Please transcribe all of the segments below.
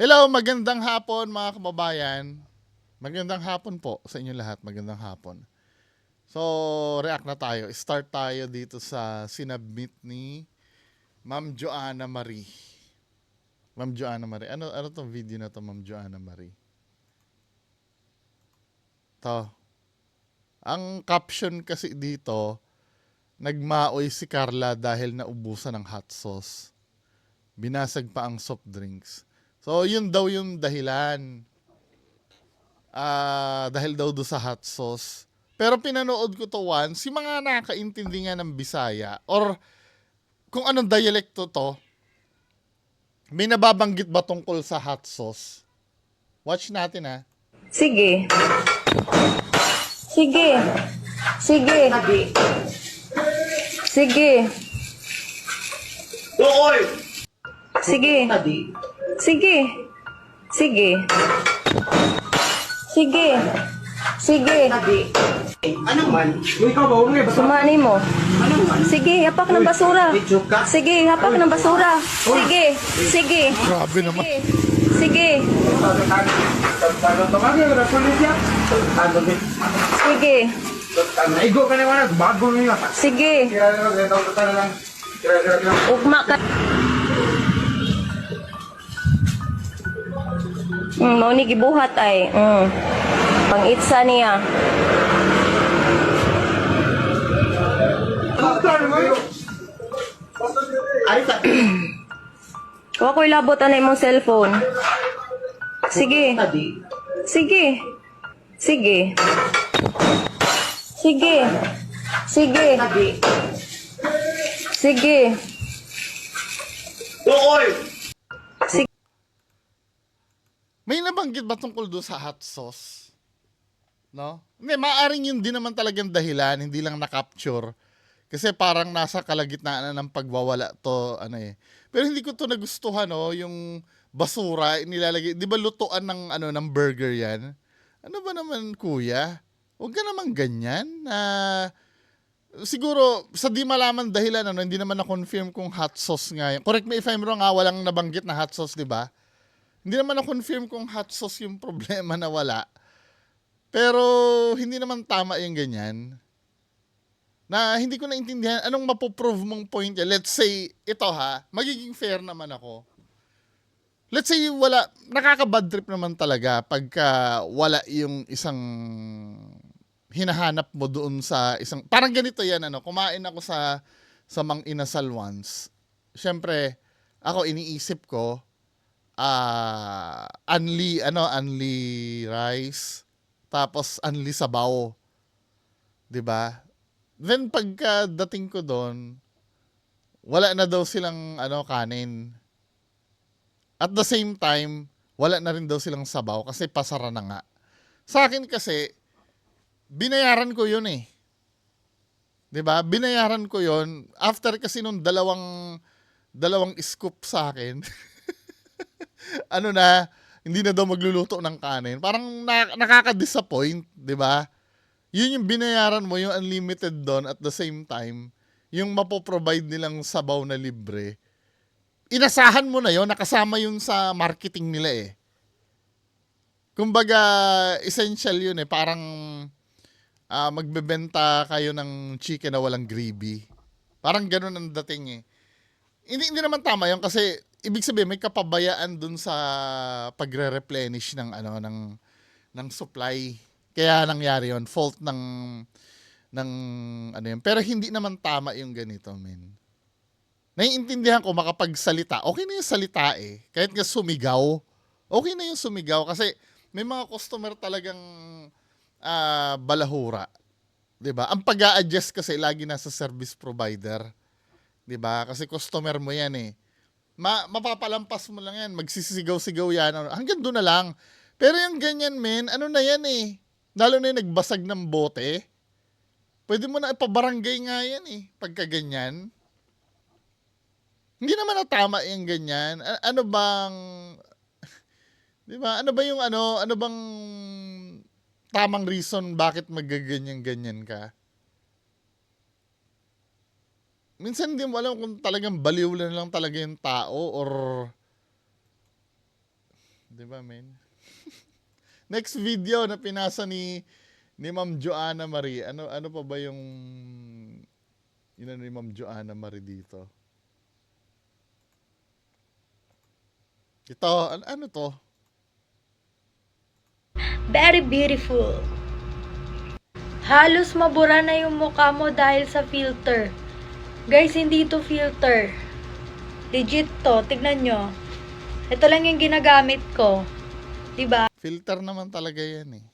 Hello, magandang hapon mga kababayan. Magandang hapon po sa inyo lahat. Magandang hapon. So, react na tayo. Start tayo dito sa sinubmit ni Ma'am Joanna Marie. Ma'am Joanna Marie. Ano tong video na to, Ma'am Joanna Marie? To. Ang caption kasi dito, nagmaoy si Carla dahil naubusan ng hot sauce. Binasag pa ang soft drinks. So, yun daw yung dahilan. Dahil daw do sa hot sauce. Pero pinanood ko to once, yung mga nakakaintindi nga ng Bisaya or kung anong dialekto to, may nababanggit ba tungkol sa hot sauce? Watch natin ha. Sige. Sige. Sige. Sige. Doon! Sige. Tadi. Sige. Sige. Sige. Sige. Tadi. Ano man? Uy, ikaw ba? Uy, basta. Sumani mo. Ano man? Sige, hapak ng basura. Video ka? Sige, hapak ng basura. Sige. Sige. Grabe naman. Sige. Sige. Naigo ka na wala. Bago nyo. Sige. Ugma ka. Mao ni gibuhat ay. Pangitsa niya. Arita. Wa ko'y labot anay mong cellphone. Sige. Tadi. Sige. Sige. Sige. Sige. Tadi. Sige. Doon! May nabanggit ba tungkol do sa hot sauce? No? Hindi, maaring yun din naman talagang dahilan, hindi lang na-capture. Kasi parang nasa kalagitnaan na ng pagwawala to, ano eh. Pero hindi ko to nagustuhan, no, yung basura nilalagay. 'Di ba lutuan ng ng burger 'yan? Ano ba naman, kuya? Huwag ka naman ganyan. Siguro sa di malaman dahilan hindi naman na-confirm kung hot sauce nga yan. Correct me if I'm wrong, walang nabanggit na hot sauce, 'di ba? Hindi naman na-confirm kung hot sauce yung problema na wala. Pero hindi naman tama yung ganyan. Na hindi ko naintindihan anong mapoprove mong point yan. Let's say, ito magiging fair naman ako. Let's say wala, nakaka-bad trip naman talaga pagka wala yung isang hinahanap mo doon sa isang, parang ganito yan, kumain ako sa Mang Inasal once. Siyempre, ako iniisip ko, unli rice, tapos unli sabaw. 'Di ba? Then pagka dating ko doon, wala na daw silang kanin. At the same time, wala na rin daw silang sabaw kasi pasara na nga. Sa akin kasi, binayaran ko yun eh. 'Di ba? Binayaran ko yun. After kasi nung dalawang scoop sa akin, hindi na daw magluluto ng kanin. Parang nakaka-disappoint, 'di ba? Yun yung binayaran mo, yung unlimited doon, at the same time, yung mapoprovide nilang sabaw na libre. Inasahan mo na yun, nakasama yun sa marketing nila eh. Kumbaga, essential yun eh. Parang magbebenta kayo ng chicken na walang gravy. Parang ganun ang dating eh. Hindi naman tama yun kasi ibig sabihin may kapabayaan dun sa pagre-replenish ng supply. Kaya nangyari yun, fault ng yun. Pero hindi naman tama yung ganito, men. Naiintindihan ko makapagsalita. Okay na yung salita eh. Kahit nga sumigaw, okay na yung sumigaw kasi may mga customer talagang balahura. 'Di ba? Ang pag-a-adjust kasi lagi nasa service provider. 'Di ba? Kasi customer mo 'yan eh. Mapapalampas mo lang 'yan, magsisigaw-sigaw 'yan. Hanggang doon na lang. Pero yung ganyan, men, na 'yan eh. Lalo na yung nagbasag ng bote. Pwede mo na ipabarangay nga yan eh. Pagka ganyan. Hindi naman na tama yung ganyan. Ano bang, di ba? Ano ba yung ano bang tamang reason bakit magaganyan-ganyan ka? Minsan hindi mo alam kung talagang baliw lang talaga yung tao or Di ba, men? Next video na pinasa ni Ma'am Joanna Marie. Ano pa ba yung ni Ma'am Joanna Marie dito? Ito, ano to? Very beautiful. Halos mabura na yung mukha mo dahil sa filter. Guys, hindi to filter. Legit to. Tignan nyo. Ito lang yung ginagamit ko. Diba? Filter naman talaga yan eh.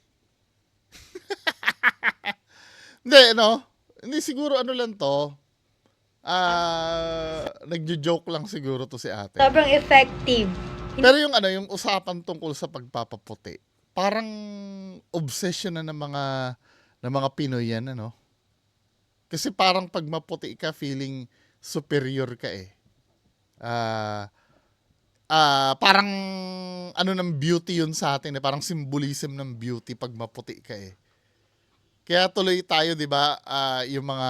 Hindi, no? Hindi siguro ano lang to. Nagjo-joke lang siguro to si ate. Sobrang effective. Pero yung usapan tungkol sa pagpapaputi, parang obsession na ng mga Pinoy yan, ano? Kasi parang pag maputi ka, feeling superior ka eh. Parang ano ng beauty yun sa atin eh. Parang symbolism ng beauty pag maputi ka eh. Kaya tuloy tayo, 'di ba? Yung mga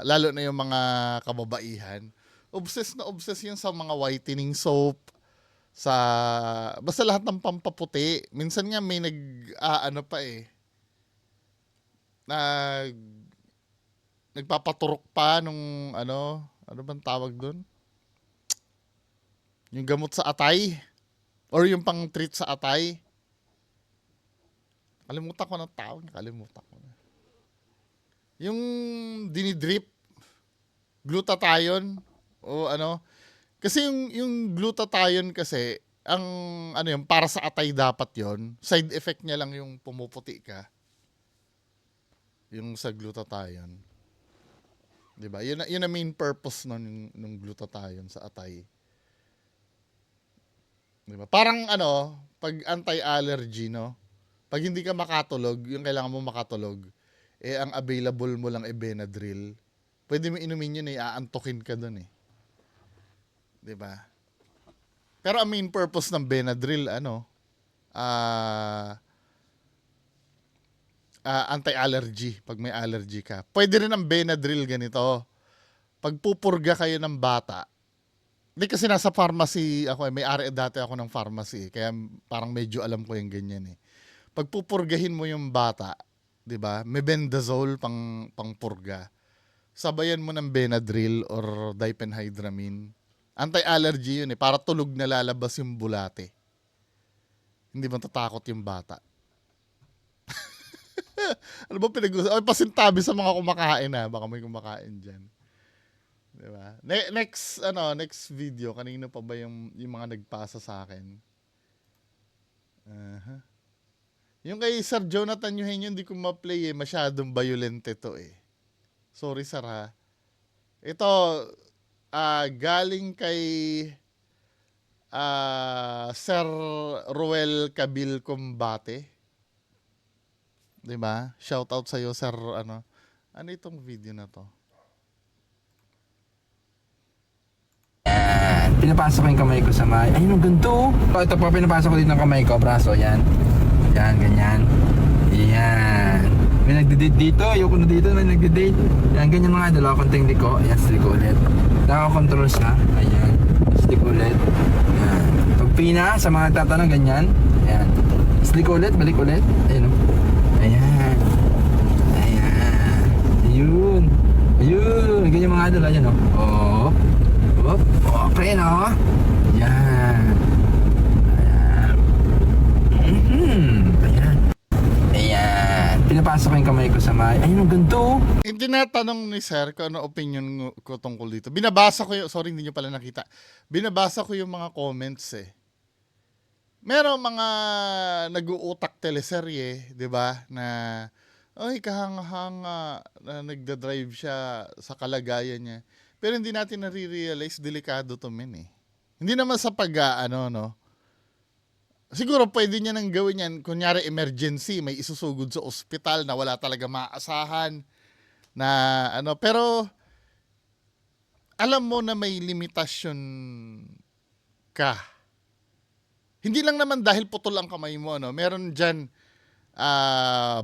lalo na yung mga kababaihan, obsessed yun sa mga whitening soap, sa basta lahat ng pampaputi. Minsan nga may ano pa eh. Nagpapaturok pa nung ano bang tawag doon? Yung gamot sa atay or yung pang-treat sa atay. Kalimutan ko ng tawag, kalimutan ko na. Yung dinidrip, glutathione o ano. Kasi yung glutathione kasi, ang ano yun, para sa atay dapat yon. Side effect niya lang yung pumuputi ka. Yung sa glutathione. 'Di ba? Yun ang main purpose nung glutathione sa atay. 'Di ba? Parang ano, pag anti-allergy, no? Pag hindi ka makatulog, yung kailangan mo makatulog, eh ang available mo lang Benadryl. Pwede mo inumin yun eh, aantukin ka dun eh. 'Di ba? Pero ang main purpose ng Benadryl, anti-allergy, pag may allergy ka. Pwede rin ang Benadryl ganito. Pag pupurga kayo ng bata, hindi kasi nasa pharmacy ako eh, may-ari dati ako ng pharmacy, kaya parang medyo alam ko yung ganyan eh. Pag pupurgahin mo yung bata, 'di ba? May Bendazole pang purga. Sabayan mo ng Benadryl or diphenhydramine. Anti-allergy yun eh, para tulog na lalabas yung bulate. Hindi mo tatakot yung bata. Ano ba pinag-usapan? Ay, pasintabi sa mga kumakain ha. Baka may kumakain dyan. Diba? Next video. Kanino pa ba yung mga nagpasa sa akin? Yung kay Sir Jonathan Eugenio, hindi ko ma-play eh. Masyadong violent ito eh. Sorry sir ha. Ito, galing kay Sir Ruel Cabil Combate. 'Di ba? Shout out sa iyo sir, ano itong video na to? Pinapasok ko yung kamay ko sa may... Ayun, ang ganito. Ito po, pinapasok ko din ng kamay ko, braso, yan. Yan, ganyan. Yan. May nagde-date dito, ayoko na dito, may nagde-date. Yan, ganyan mga dalawa, konting liko. Yan, sliko ulit. Nakakontrol siya. Ayan. Sliko ulit. Yan. Pag pina, sa mga tatanong, ganyan. Yan. Sliko ulit, balik ulit. Ayun. Ayan. Ayan. Ayun. Ayun. Ganyan mga dalawa, yan, oh. Oh, preno. Yan. Ayan. Ayan. Ayan. Pinapasok ko yung kamay ko sa may... Ayun, ang ganito. Yung tinatanong ni sir kung ano opinion ko tungkol dito. Binabasa ko yung... Sorry, hindi nyo pala nakita. Binabasa ko yung mga comments eh. Merong mga nag-uutak teleserye, di ba? Na, ay, kahanga-hanga na nagda-drive siya sa kalagayan niya. Pero hindi natin nare-realize, delikado to men eh. Hindi naman sa no? Siguro pwede niya nang gawin yan, kunyari emergency, may isusugod sa ospital na wala talaga maasahan na pero alam mo na may limitasyon ka. Hindi lang naman dahil putol ang kamay mo, no? Meron diyan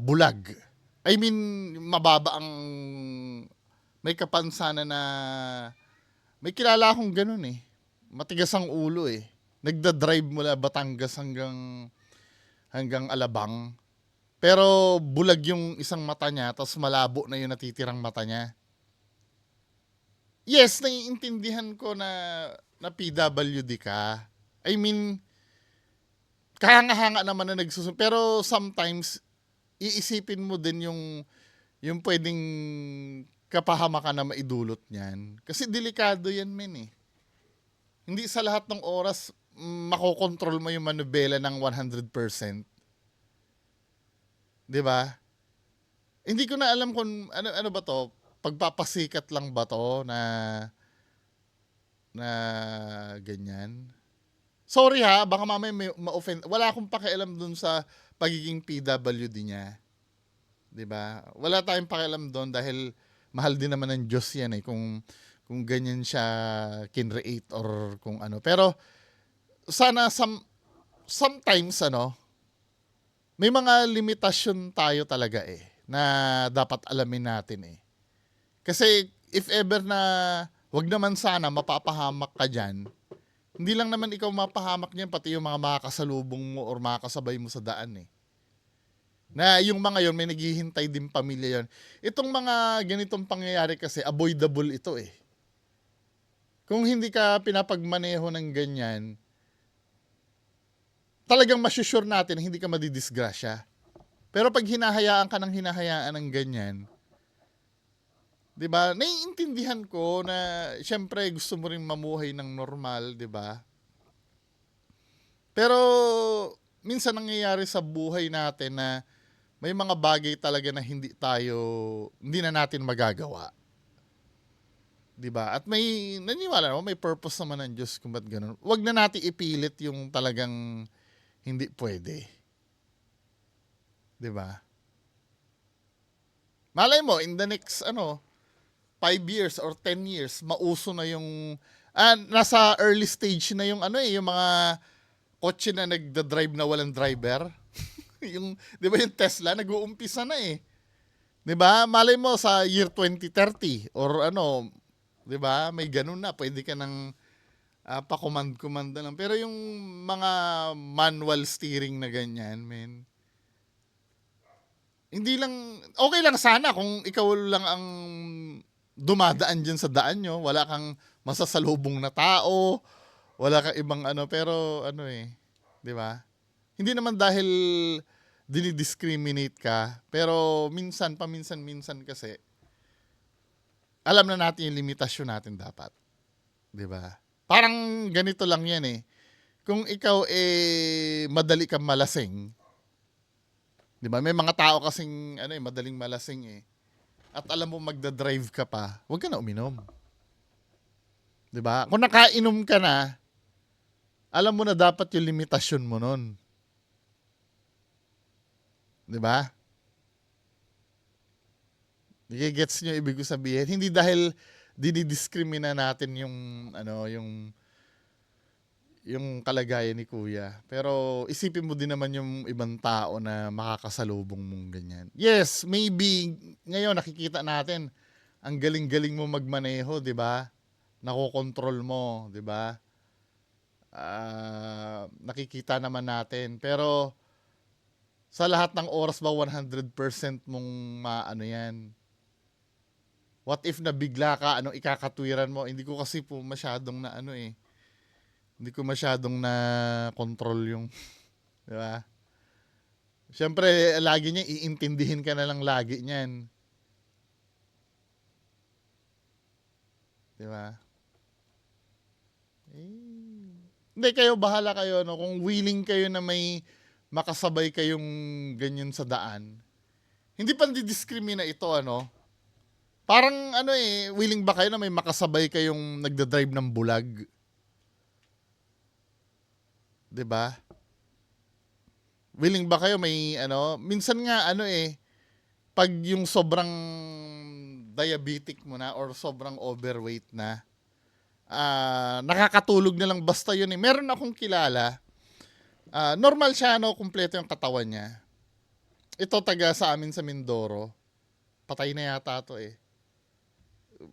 bulag. I mean, mababa ang may kapansanan na may kilala akong ganun eh. Matigas ang ulo eh. nagda-drive mula Batangas hanggang Alabang. Pero bulag yung isang mata niya, tapos malabo na yung natitirang mata niya. Yes, naiintindihan ko na PWD ka. I mean, kahanga-hanga naman na nagsusunod. Pero sometimes, iisipin mo din yung pwedeng kapahamakan na maidulot niyan. Kasi delikado yan, men eh. Hindi sa lahat ng oras, makokontrol mo yung manubela ng 100%. 'Di ba? Hindi ko na alam kung ano ba 'to, pagpapasikat lang ba 'to na ganyan. Sorry ha, baka mamaya may ma-offend. Wala akong pakialam dun sa pagiging PWD niya. 'Di ba? Wala tayong pakialam doon dahil mahal din naman ng Diyos 'yan eh kung ganyan siya kinreate or kung ano. Pero sana sometimes may mga limitasyon tayo talaga eh na dapat alamin natin eh. Kasi if ever na wag naman sana mapapahamak ka dyan, hindi lang naman ikaw mapahamak niyan, pati yung mga makakasalubong mo or makakasabay mo sa daan eh. Na yung mga yon may naghihintay din pamilya yon. Itong mga ganitong pangyayari kasi avoidable ito eh. Kung hindi ka pinapagmaneho ng ganyan, talagang masusure natin na hindi ka madidisgrasya. Pero pag hinahayaan ka ng hinahayaan ng ganyan, 'di ba? Naiintindihan ko na syempre gusto mo rin mamuhay ng normal, 'di ba? Pero minsan nangyayari sa buhay natin na may mga bagay talaga na hindi na natin magagawa. 'Di ba? At may naniwala naman may purpose naman ng Diyos kung ba't ganun. Huwag na natin ipilit yung talagang hindi pwede. 'Di ba? Malay mo in the next 5 years or 10 years mauso na yung nasa early stage na yung yung mga kotse na nagda-drive na walang driver. Yung 'di ba yung Tesla nag-uumpisa na eh. 'Di ba? Malay mo sa year 2030 or 'di ba? May ganun na, pwede ka nang pa-command lang. Pero yung mga manual steering na ganyan, men. Hindi lang okay lang sana kung ikaw lang ang dumadaan diyan sa daan nyo, wala kang masasalubong na tao, wala kang ibang pero 'di ba? Hindi naman dahil dinidiscriminate ka, pero paminsan-minsan kasi alam na natin yung limitasyon natin dapat. 'Di ba? Parang ganito lang 'yan eh. Kung ikaw madali kang malasing, 'di ba? May mga tao kasing madaling malasing eh. At alam mo magda-drive ka pa, huwag ka na uminom. 'Di ba? Kung nakainom ka na, alam mo na dapat yung limitasyon mo nun. 'Di ba? Gets nyo ibig ko sabihin? Hindi dahil dinidiskrimina natin yung kalagayan ni Kuya. Pero isipin mo din naman yung ibang tao na makakasalubong mong ganyan. Yes, maybe ngayon nakikita natin ang galing-galing mo magmaneho, 'di ba? Nakokontrol mo, 'di ba? Nakikita naman natin. Pero sa lahat ng oras ba 100% mong yan? What if na bigla ka, ikakatwiran mo? Hindi ko kasi po masyadong hindi ko masyadong na control yung, 'di ba? Siyempre, lagi niya iintindihin ka na lang lagi niyan. 'Di ba? Hindi, kayo bahala kayo kung willing kayo na may makasabay kayong ganyan sa daan. Hindi pa didiskrimina ito Parang willing ba kayo na may makasabay kayong nagda-drive ng bulag? 'Di ba? Willing ba kayo may minsan nga pag yung sobrang diabetic mo na or sobrang overweight na, nakakatulog na lang basta yun eh. Meron akong kilala, normal siya kumpleto yung katawan niya. Ito taga sa amin sa Mindoro. Patay na yata to eh.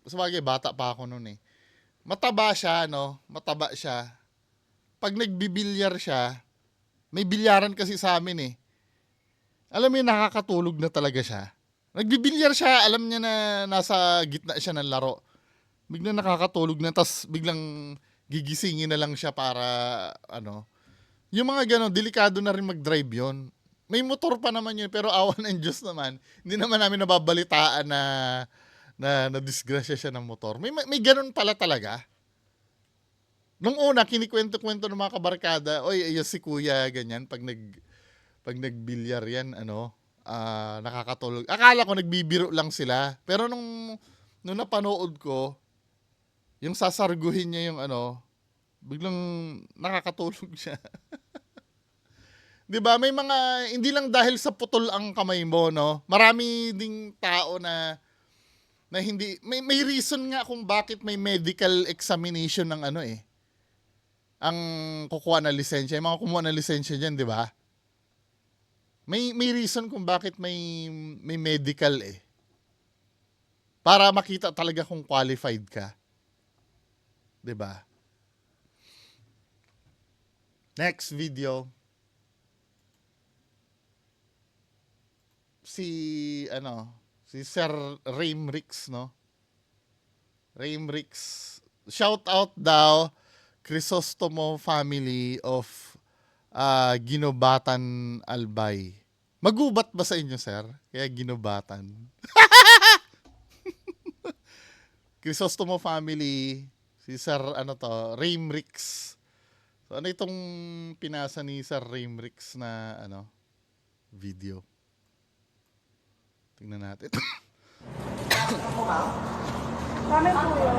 Sabagay, bata pa ako noon eh. Mataba siya, mataba siya. pag nagbibilyar siya, may bilyaran kasi sa amin eh. Alam mo yun, nakakatulog na talaga siya. Nagbibilyar siya, alam niya na nasa gitna siya ng laro. Biglang nakakatulog na, tas biglang gigisingin na lang siya para, yung mga gano'n, delikado na rin mag-drive yon. May motor pa naman yun, pero awan ng Diyos naman, hindi naman namin nababalitaan na disgrasya siya ng motor. May gano'n pala talaga. Nung una, kinikwento-kwento ng mga kabarkada, oy, ayun si kuya, ganyan, pag nagbilyar yan, nakakatulog. Akala ko nagbibiro lang sila. Pero nung napanood ko, yung sasarguhin niya yung biglang nakakatulog siya. 'Di ba? May mga, hindi lang dahil sa putol ang kamay mo, no? Marami ding tao na hindi, may reason nga kung bakit may medical examination ng ang kukuha na lisensya. Yung mga kumuha na lisensya dyan, di ba? May reason kung bakit may medical eh. Para makita talaga kung qualified ka. Di ba? Next video. Si Sir Raymrix, no? Raymrix. Shout out daw Crisostomo family of Ginobatan Albay. Magubat ba sa inyo, sir? Kaya Ginobatan. Crisostomo family, si Sir Raymrix. So ano itong pinasa ni Sir Raymrix na video? Tingnan natin. Kami po yun.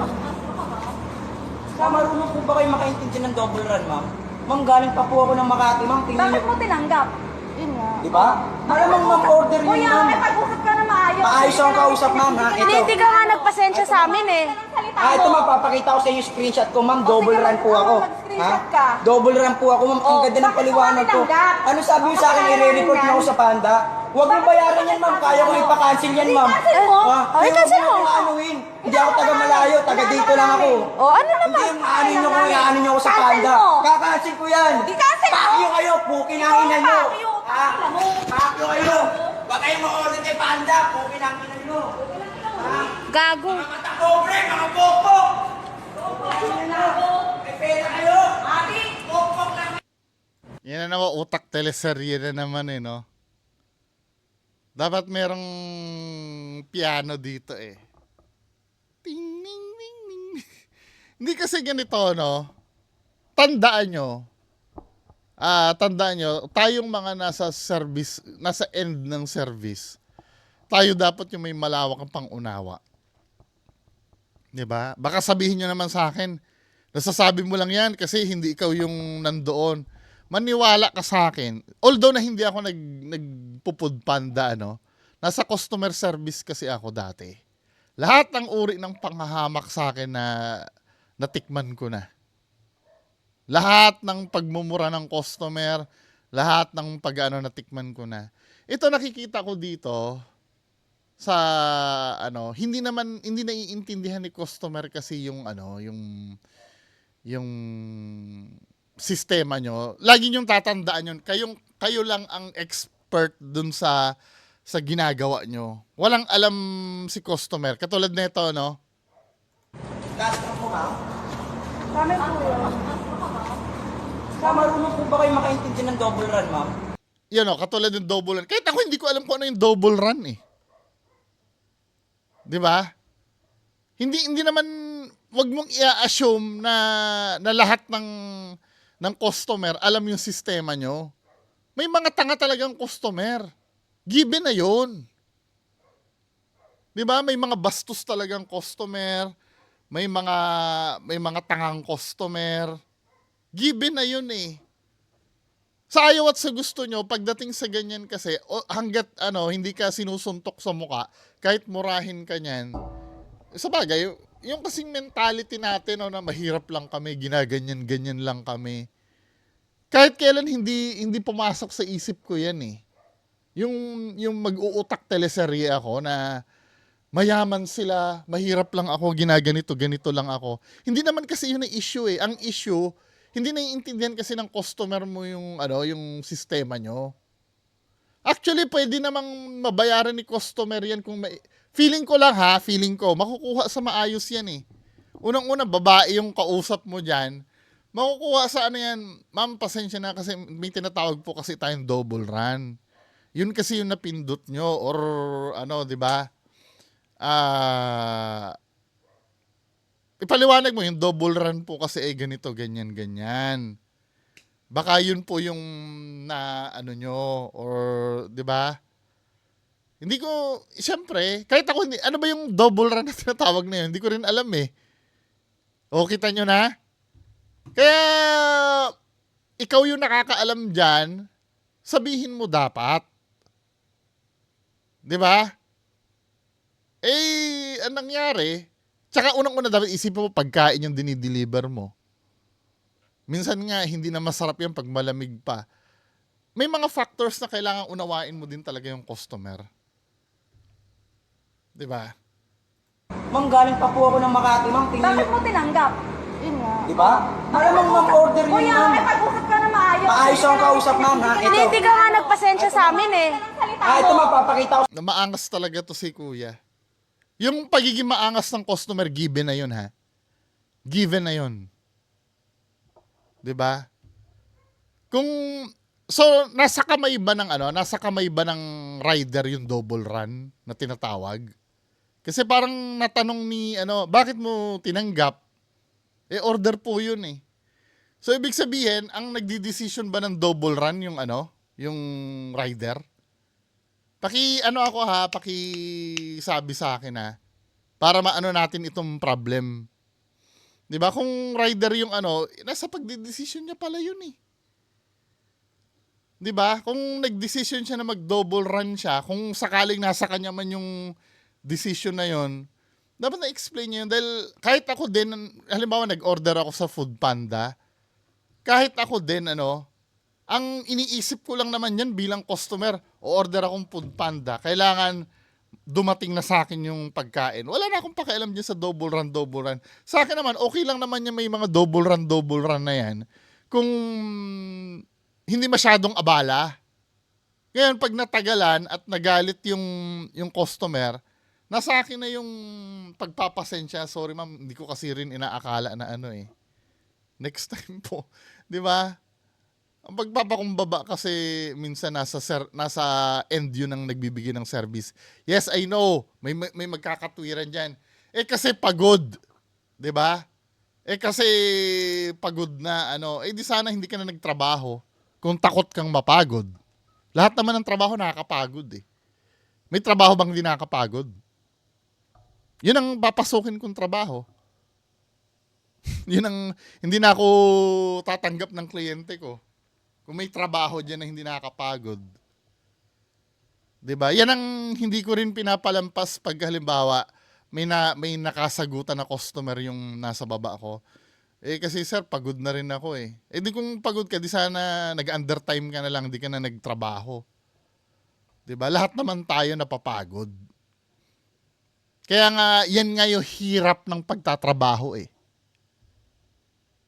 Marunong po ba kayo makaintindi ng double run, ma'am? Ma'am, galing pa po ako ng Makati, ma'am. Tingnan Bakit niyo. mo tinanggap? Yun nga. Di ba? Malamang ma'am, order yun, Kuya, ma'am. may pag-usap ka na maayos. Maayos akong kausap, ma'am, ha? Hindi ka nga nagpasensya sa amin eh. Ito ma'am, papakita ko sa inyo yung screenshot ko, ma'am. Double sige, run po ako. mag-screenshot ka. Double run po ako, ma'am. Ang Oh, ganda ng bakit mo paliwanag ko. tinanggap? Ano sabi mo sa akin, Bakit i-report yan? niyo ako sa Panda? Huwag mo bayaran yan, ma'am. Kaya ko ipa-cancel yan, ma'am. I-cancel mo? Ha? Oh, i-cancel mo. Anuhin. Hindi ako taga malayo, taga dito lang ako. Oh, ano naman? Hindi yung ano nyo kung ano nyo ako sa Cancel Panda. mo. Kakancel ko yan. I-cancel mo. Pakyo kayo, pukin ang ina nyo. Pakyo. Ha? Pakyo kayo. Huwag kayong ma-order kay Panda, pukin ang ina nyo. Ha? Gago. Mga matakobre, mga bokbok. May pera kayo. Bokbok lang. Yan na naman, utak teleserye na naman no? Dapat merong piano dito eh. Ting, ning, ning, ning. Hindi kasi ganito, no? Tandaan nyo, tayong mga nasa service, nasa end ng service, tayo dapat yung may malawak ang pangunawa. 'Di ba? Baka sabihin nyo naman sa akin, nasasabi mo lang yan kasi hindi ikaw yung nandoon. Maniwala ka sa akin. Although na hindi ako nagpupud panda, nasa customer service kasi ako dati. Lahat ng uri ng panghahamak sa akin na natikman ko na. Lahat ng pagmumura ng customer, lahat ng natikman ko na. Ito nakikita ko dito sa hindi naiintindihan ni customer kasi yung sistema nyo. Lagi nyong tatandaan yun. Kayo lang ang expert dun sa ginagawa nyo. Walang alam si customer. Katulad nito, no? Last mo, ma'am. Kami po yun. Marunong po ba kayo makaintindi ng double run, ma'am? Yan o, katulad ng double run. Kahit ako hindi ko alam kung ano yung double run eh. 'Di ba? Hindi naman, wag mong i-assume na lahat ng customer alam yung sistema nyo. May mga tanga talagang customer. Given na yun. 'Di ba? May mga bastos talagang customer. May mga tangang customer. Given na yun eh. Sa ayaw at sa gusto nyo, pagdating sa ganyan kasi, hanggat hindi ka sinusuntok sa muka, kahit murahin ka niyan, sa bagay, yung kasing mentality natin na mahirap lang kami, ginaganyan-ganyan lang kami. Kahit kailan hindi pumasok sa isip ko yan eh. Yung mag-uutak teleserye ako na mayaman sila, mahirap lang ako, ginaganito, ganito lang ako. Hindi naman kasi yun ang issue eh. Ang issue, hindi naiintindihan kasi ng customer mo yung ano, yung sistema nyo. Actually, pwede namang mabayaran ni customer yan kung may... Feeling ko lang ha, feeling ko, makukuha sa maayos yan eh. Unang-una, babae yung kausap mo dyan, makukuha sa ano yan, ma'am, pasensya na kasi may tinatawag po kasi tayong double run. Yun kasi yung napindot nyo or ano, di ba? Ipaliwanag mo yung double run po kasi ganito, ganyan, ganyan. Baka yun po yung na ano nyo or di ba? Hindi ko, siyempre, kahit ako, ano ba yung double run na tinatawag na yun? Hindi ko rin alam eh. O, kita nyo na? Kaya, ikaw yung nakakaalam dyan, sabihin mo dapat. Di ba? Eh, anong nangyari? Tsaka unang-una dapat isipin mo pagkain yung dinideliver mo. Minsan nga, hindi na masarap yan pag malamig pa. May mga factors na kailangan unawain mo din talaga yung customer. Di ba? Ma'am, galing pa po ako ng Makati, ma'am. Tingnan Bakit niyo. mo tinanggap? Yun nga. Di ba? Alam mo, ma'am, order niyo, Kuya, ma'am. may pag-usap ka na maayos. Maayos ang kausap, ma'am, ha? Ito. Hindi ka nga nagpasensya sa amin eh. Ito, mapapakita ko. Na maangas talaga to si kuya. Yung pagiging maangas ng customer, given na yun ha. Given na yun. 'Di ba? Kung so nasa kamay ba ng ano, nasa kamay ba ng rider yung double run na tinatawag? Kasi parang natanong ni ano, bakit mo tinanggap? Eh order po 'yun eh. So ibig sabihin, ang nagdi-decision ba ng double run yung ano, yung rider? Ano ako ha, sabi sa akin ha, para maano natin itong problem. 'Di ba? Kung rider yung ano, nasa pagde-decision niya pala yun eh. 'Di ba? Kung nag-decision siya na mag-double run siya, kung sakaling nasa kanya man yung decision na yun, dapat na-explain niya yun. Dahil kahit ako din, halimbawa nag-order ako sa Food Panda, kahit ako din ano, ang iniisip ko lang naman yan bilang customer, o-order akong Food Panda, kailangan dumating na sa akin yung pagkain. Wala na akong pakialam dyan sa double run. Sa akin naman, okay lang naman yung may mga double run na yan. Kung hindi masyadong abala. Ngayon, pag natagalan at nagalit yung customer, nasa akin na yung pagpapasensya. Sorry ma'am, hindi ko kasi rin inaakala na ano eh. Next time po. Di ba? Ang pagpapakumbaba kasi minsan nasa end yun ang nagbibigay ng service. Yes, I know. May magkakatwiran diyan. Eh kasi pagod. 'Di ba? Eh kasi pagod na ano, eh di sana hindi ka na nagtrabaho kung takot kang mapagod. Lahat naman ng trabaho nakakapagod eh. May trabaho bang hindi nakakapagod? Yun ang papasukin kong trabaho. Yun ang hindi na ako tatanggap ng kliyente ko. Kung may trabaho dyan na hindi nakakapagod. 'Di ba? Yan ang hindi ko rin pinapalampas pag halimbawa may nakasagutan na customer yung nasa baba ko. Eh kasi sir, pagod na rin ako eh. Eh di kung pagod ka, di sana nag-undertime ka na lang, di ka na nagtrabaho. 'Di ba? Lahat naman tayo napapagod. Kaya nga, yan nga yung hirap ng pagtatrabaho eh.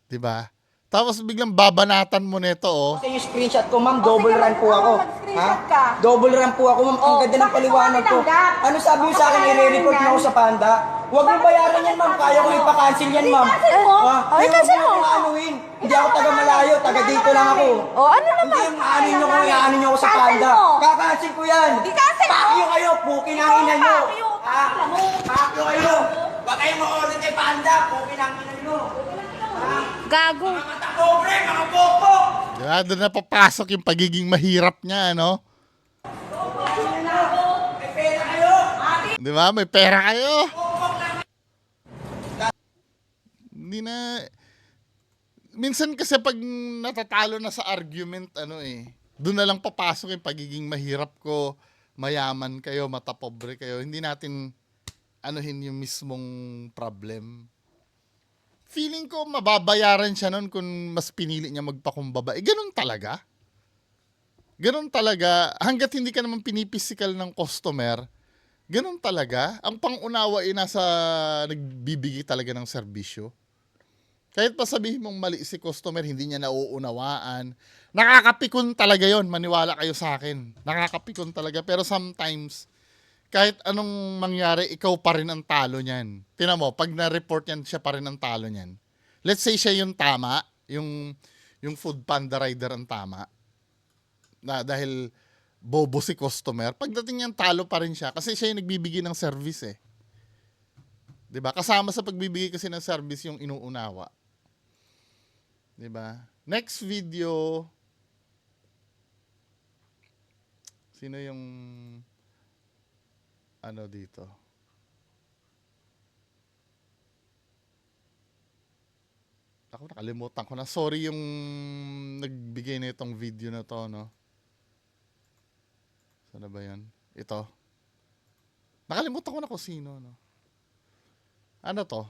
'Di ba? Tapos biglang babanatan mo nito oh. Kasi yung screenshot ko, ma'am, double sige, run po ano, ako. mag-screenshot ka? Double run po ako, ma'am. Ang Oh, ganda ng bakit paliwanag mo ko. tinanggap? Ano sabi mo sa akin, Bakit i-report kailangan mo ako yan? sa Panda? Huwag mo bayaran yan, ma'am. Kaya ko ipa-cancel yan, ma'am. I-cancel mo? Oh, i-cancel mo. Anuhin. Hindi ako taga malayo, taga dito lang ako. Oh, ano naman? Hindi yung ano nyo ko, iaano nyo ako sa Cancel Panda. mo. Kakancel ko yan. I-cancel mo. Pakyo kayo, pukin ang ina nyo. Pakyo, Ha? pakyo mo. Pakyo kayo. Huwag kayong ma-order kay Panda, pukin ang ina nyo. Gago. Mga matakobre, mga bobo. Diba? Doon na papasok yung pagiging mahirap niya, ano? May pera kayo. Di ba? May pera kayo. Hindi na... Minsan kasi pag natatalo na sa argument, ano eh, doon na lang papasok yung pagiging mahirap ko, mayaman kayo, matapobre kayo. Hindi natin anuhin yung mismong problem. Feeling ko mababayaran siya nun kung mas pinili niya magpakumbaba. Eh, ganun talaga. Ganun talaga. Hanggat hindi ka naman pinipisikal ng customer, ganun talaga. Ang pangunawa ay nasa nagbibigay talaga ng serbisyo. Kahit pa sabihin mong mali si customer, hindi niya nauunawaan. Nakakapikon talaga yon, maniwala kayo sa akin. Nakakapikon talaga. Pero sometimes, kahit anong mangyari, ikaw pa rin ang talo niyan. Tingnan mo, pag na-report yan, siya pa rin ang talo niyan. Let's say siya yung tama, yung food panda rider ang tama, na dahil bobo si customer, pagdating niyan, talo pa rin siya kasi siya yung nagbibigay ng service eh. 'Di ba? Kasama sa pagbibigay kasi ng service yung inuunawa. 'Di ba? Next video. Sino yung ano dito? Ako nakalimutan ko na. Sorry yung nagbigay na itong video na to, no? Sana ba yan? Ito. Nakalimutan ko na kung sino, no? Ano to?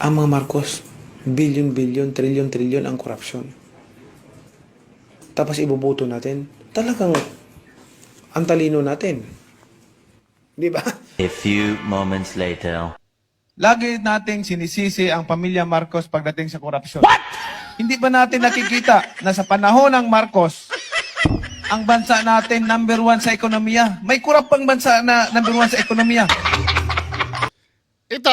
Ang mga Marcos, billion-billion, trillion-trillion ang korupsyon. Tapos iboboto natin, talagang ang talino natin. Di ba? A few moments later. Lagi nating sinisisi ang pamilya Marcos pagdating sa korupsyon. Hindi ba natin nakikita na sa panahon ng Marcos, ang bansa natin number 1 sa ekonomiya? May kurap pang bansa na number 1 sa ekonomiya. Ito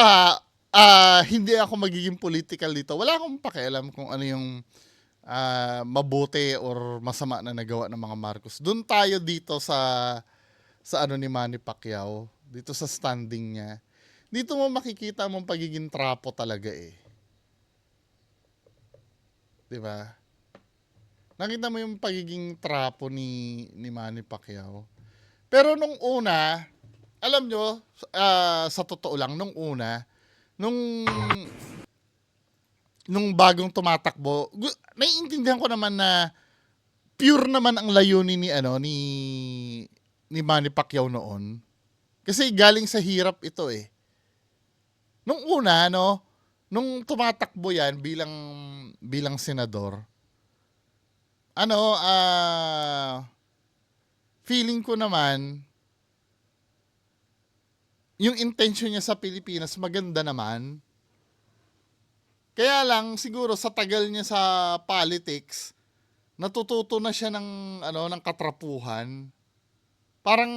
hindi ako magiging political dito. Wala akong pakialam kung ano yung mabuti or masama na nagawa ng mga Marcos. Doon tayo dito sa ano ni Manny Pacquiao, dito sa standing niya. Dito mo makikita mong pagiging trapo talaga eh. 'Di ba? Nakita mo yung pagiging trapo ni Manny Pacquiao. Pero nung una, alam nyo, sa totoo lang, nung bagong tumatakbo, naiintindihan ko naman na pure naman ang layunin ni Manny Pacquiao noon. Kasi galing sa hirap ito eh. Nung una, nung tumatakbo yan bilang senador, feeling ko naman, yung intention niya sa Pilipinas maganda naman. Kaya lang siguro sa tagal niya sa politics, natututo na siya ng katrapuhan. Parang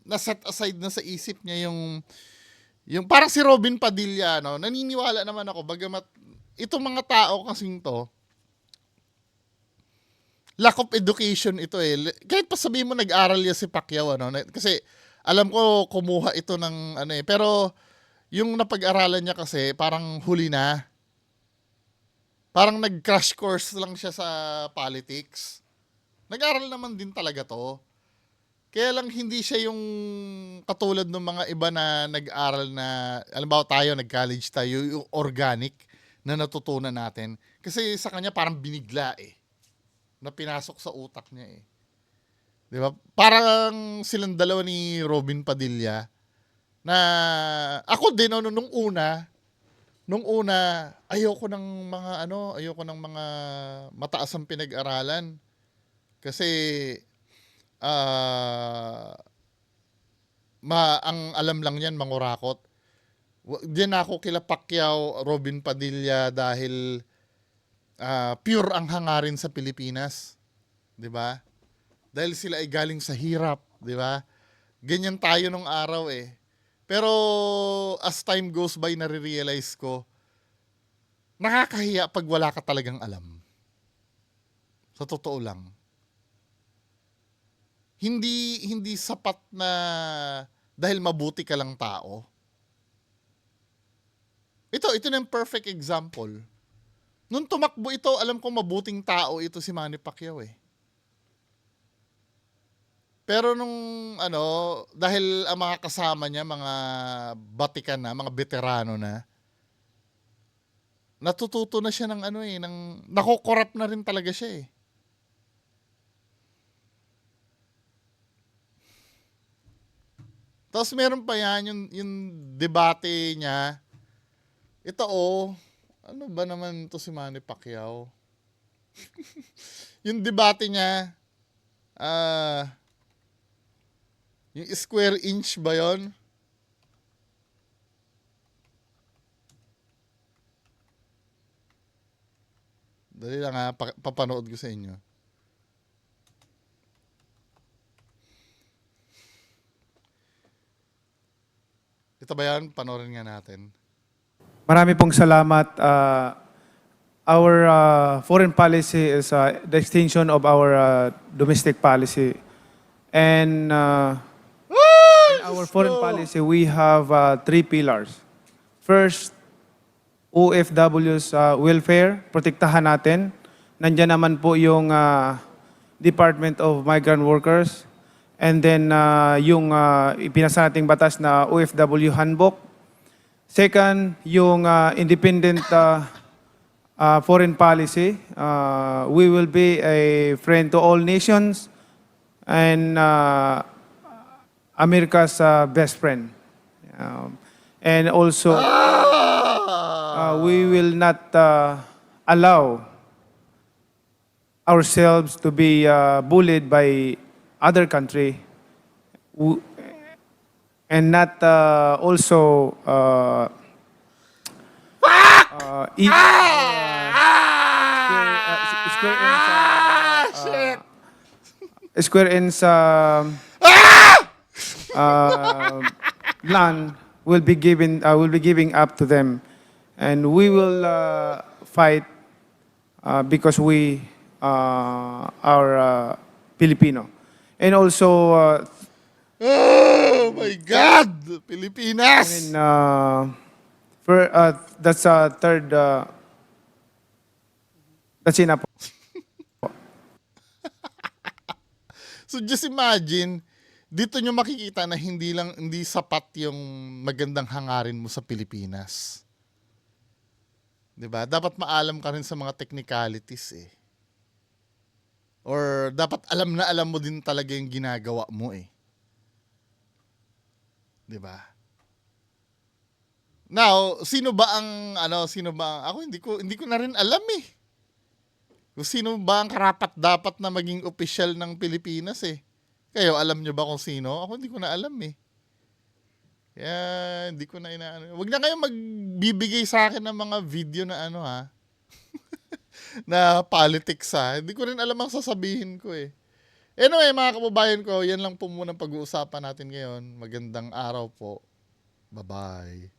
na-set aside na sa isip niya yung parang si Robin Padilla, naniniwala naman ako bagamat itong mga tao kasing to, lack of education ito eh. Kahit pa sabihin mo nag-aral yan si Pacquiao, kasi alam ko kumuha ito ng pero yung napag-aralan niya kasi parang huli na. Parang nag-crash course lang siya sa politics. Nag-aral naman din talaga to. Kaya lang hindi siya yung katulad ng mga iba na nag-aral na, alam ba tayo, nag-college tayo, yung organic na natutunan natin. Kasi sa kanya parang binigla eh. Na pinasok sa utak niya eh. Di ba? Parang silang dalawa ni Robin Padilla na ako din nung una ayoko ng mga mataas ang pinag-aralan. Kasi ang alam lang yan mangurakot. Diyan ako kila Pacquiao, Robin Padilla dahil pure ang hangarin sa Pilipinas. 'Di ba? Dahil sila ay galing sa hirap, 'di ba? Ganyan tayo nung araw eh. Pero as time goes by, nare-realize ko, nakakahiya pag wala ka talagang alam. Sa totoo lang. Hindi sapat na dahil mabuti ka lang tao. Ito na yung perfect example. Nung tumakbo ito, alam ko mabuting tao ito si Manny Pacquiao eh. Pero nung dahil ang mga kasama niya, mga batikan na, mga veterano na, natututo na siya ng nakokorrupt na rin talaga siya eh. Tapos meron pa yan, yung debate niya. Ito ano ba naman to si Manny Pacquiao? Yung debate niya, yung square inch ba yon? Dali lang ha, papanood ko sa inyo. Ito ba yan? Panoorin nga natin. Marami pong salamat. Our foreign policy is the extension of our domestic policy. And in our foreign policy, we have 3 pillars. First, OFW's welfare, protektahan natin. Nandiyan naman po yung Department of Migrant Workers. And then yung ipinasa nating batas na OFW Handbook. Second, yung independent foreign policy. We will be a friend to all nations and America's best friend. And also, we will not allow ourselves to be bullied by other country and not also eat Square Enix land will be giving up to them, and we will fight because we are Filipino, and also Oh my God! Pilipinas! that's third. That's enough. So just imagine, dito nyo makikita na hindi sapat yung magandang hangarin mo sa Pilipinas. 'Di ba? Dapat maalam ka rin sa mga technicalities eh. Or dapat alam na alam mo din talaga yung ginagawa mo eh. 'Di ba? Now, sino ba ang ako hindi ko na rin alam eh. Kung sino ba ang karapat-dapat na maging opisyal ng Pilipinas eh. Kayo, alam nyo ba kung sino? Ako hindi ko na alam eh. Kaya, hindi ko na inaano. Huwag na kayo magbibigay sa akin ng mga video na na politics ha. Hindi ko rin alam ang sasabihin ko eh. Anyway, mga kababayan ko, yan lang po muna pag-uusapan natin ngayon. Magandang araw po. Bye-bye.